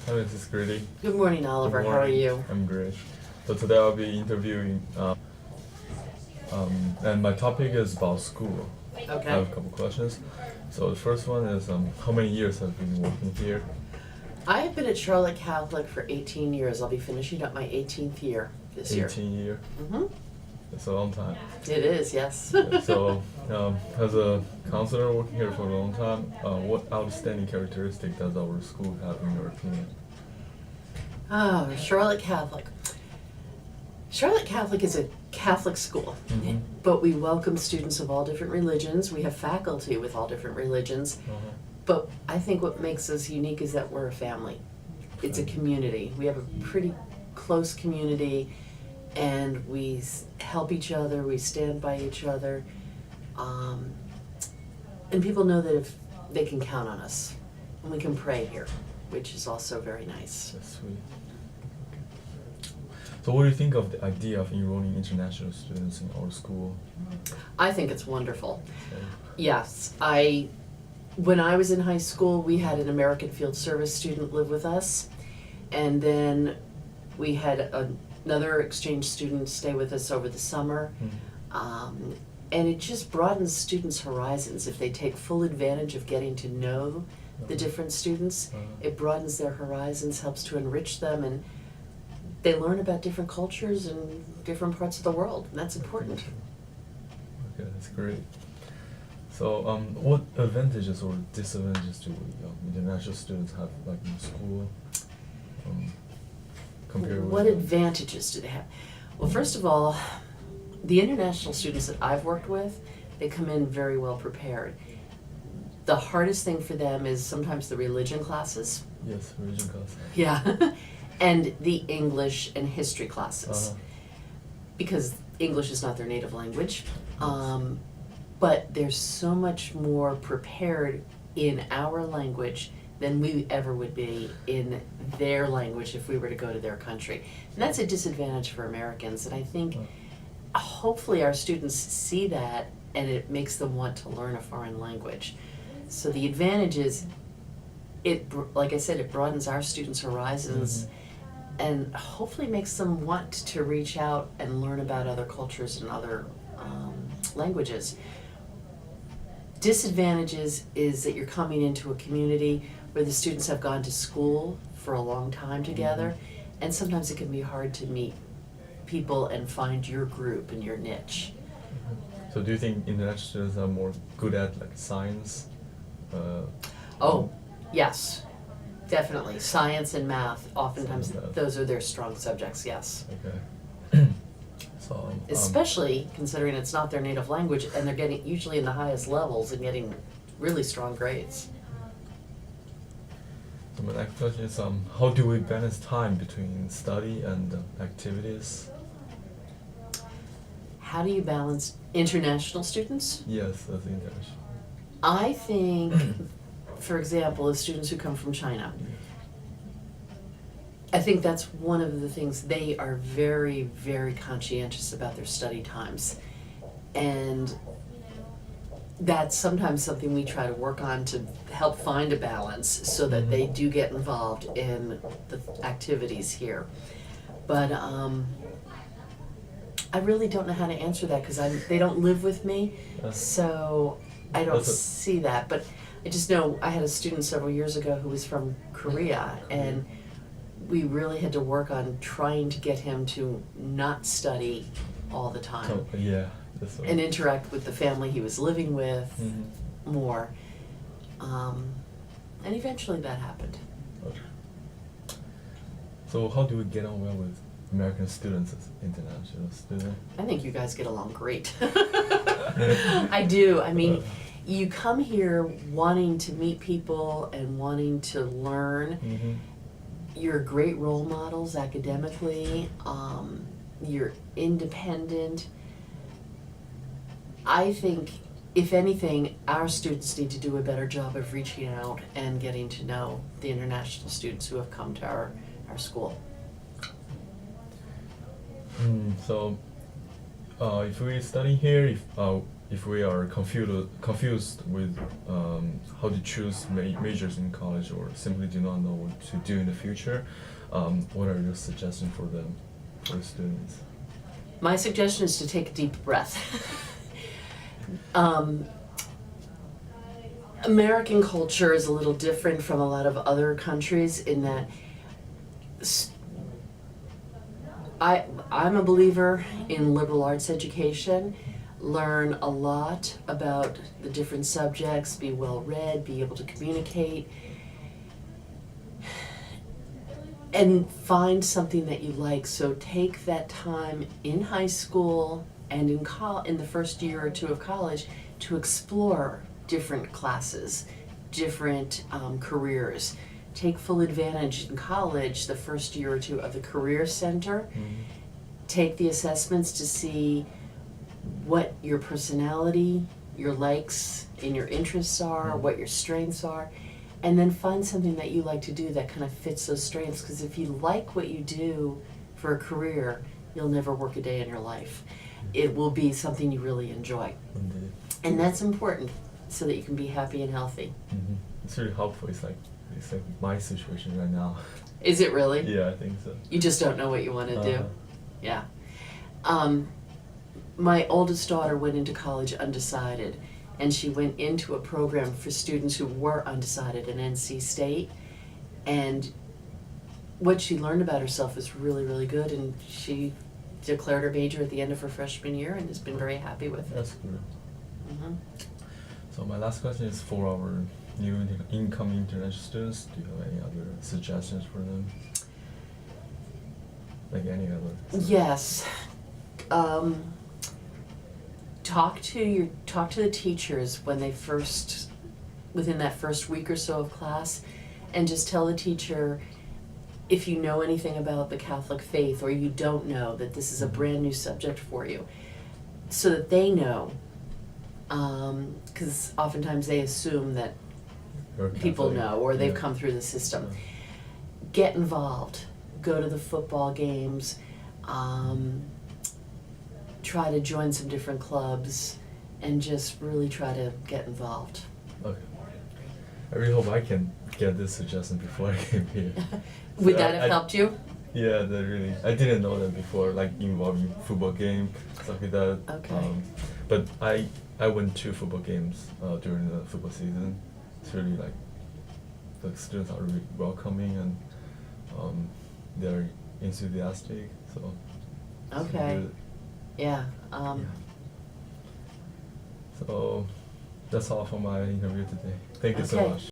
Hi, Mrs. Grady. Good morning, Oliver. Good How are morning. you? I'm great. So today I'll be interviewing, and my topic is about school. I have Okay. a couple questions. So the first one is, how many years have you been working here? I have been at Charlotte Catholic for 18 years. I'll be finishing up my 18th year this year. 18 years. Mm-hmm. It's a long time. It is, yes. Yeah, so, as a counselor working here for a long time, what outstanding characteristic does our school have in your opinion? Oh, Charlotte Catholic. Charlotte Catholic is a Catholic school, Mhm. but we welcome students of all different religions. We have faculty with all different religions. Uh-huh. But I think what makes us unique is that we're a family. It's a community. We have a pretty close community, and we help each other, we stand by each other. And people know that if they can count on us, and we can pray here, which is also very nice. That's sweet. Okay. So what do you think of the idea of enrolling international students in our school? I think it's wonderful. Okay. Yes, when I was in high school, we had an American Field Service student live with us, and then we had another exchange student stay with us over the summer. Mm. And it just broadens students' horizons. If they take full advantage of getting to know the different students, it broadens their horizons, helps to enrich them, and they learn about different cultures and different parts of the world, and that's important. Okay, that's great. So, what advantages or disadvantages do international students have, like in school, compared with? What advantages do they have? Well, first of all, the international students that I've worked with, they come in very well prepared. The hardest thing for them is sometimes the religion classes. Yes, religion class. Yeah. And the English and history classes. Because English is not their native language. But they're so much more prepared in our language than we ever would be in their language if we were to go to their country. And that's a disadvantage for Americans, and I think hopefully our students see that and it makes them want to learn a foreign language. So the advantage is, like I said, it broadens our students' horizons and hopefully makes them want to reach out and learn about other cultures and other languages. Disadvantages is that you're coming into a community where the students have gone to school for a long time together, and sometimes it can be hard to meet people and find your group and your niche. So do you think international students are more good at like science? Oh, yes, definitely. Science and math, oftentimes Science and math. those are their strong subjects, yes. Okay. So, Especially considering it's not their native language and they're getting usually in the highest levels and getting really strong grades. so my next question is, how do we balance time between study and activities? How do you balance international students? Yes, that's international. I think, for example, the students who come from China, I think that's one of the things. They are very, very conscientious about their study times. And that's sometimes something we try to work on to help find a balance so that they do get involved in the activities here. But I really don't know how to answer that because they don't live with me, so I don't see that. But I just know I had a student several years ago who was from Korea, and we really had to work on trying to get him to not study all the time So, yeah, that's what. and interact with the family he was living with more. And eventually that happened. Okay. So how do we get on well with American students as international students? I think you guys get along great. I do. I mean, you come here wanting to meet people and wanting to learn. You're great role models academically. You're independent. I think, if anything, our students need to do a better job of reaching out and getting to know the international students who have come to our school. So, if we study here, if we are confused with how to choose majors in college, or simply do not know what to do in the future, what are your suggestions for them, for the students? My suggestion is to take a deep breath. American culture is a little different from a lot of other countries in that I'm a believer in liberal arts education. Learn a lot about the different subjects, be well read, be able to communicate, and find something that you like. So take that time in high school and in the first year or two of college to explore different classes, different careers. Take full advantage in college, the first year or two, of the Career Center. Mm-hmm. Take the assessments to see what your personality, your likes, and your interests are, Mm-hmm. what your strengths are, and then find something that you like to do that kind of fits those strengths. Because if you like what you do for a career, you'll never work a day in your life. It will be something you really enjoy. Indeed. And that's important so that you can be happy and healthy. Mm-hmm. It's really helpful. It's like my situation right now. Is it really? Yeah, I think so. You just don't know what you want to do? Uh-huh. Yeah. My oldest daughter went into college undecided, and she went into a program for students who were undecided at NC State, and what she learned about herself was really, really good, and she declared her major at the end of her freshman year and has been very happy with it. That's good. Mm-hmm. So my last question is for our new incoming international students. Do you have any other suggestions for them? Like any other? Yes. Talk to the teachers when they within that first week or so of class, and just tell the teacher if you know anything about the Catholic faith, or you don't know, that this is a brand new subject for you, so that they know. Because oftentimes they assume that Or people Catholic? know, or they've Yeah. come through the system. Yeah. Get involved. Go to the football games. Try to join some different clubs, and just really try to get involved. Okay. I really hope I can get this suggestion before I came here. Would So that have helped you? Yeah, that really. I didn't know that before, like involving football game, stuff like that. Okay. But I went to football games during the football season. It's really like the students are really welcoming, and they're enthusiastic. So. it's Okay. good. Yeah. Yeah. So that's all for my interview today. Thank you so Okay. much.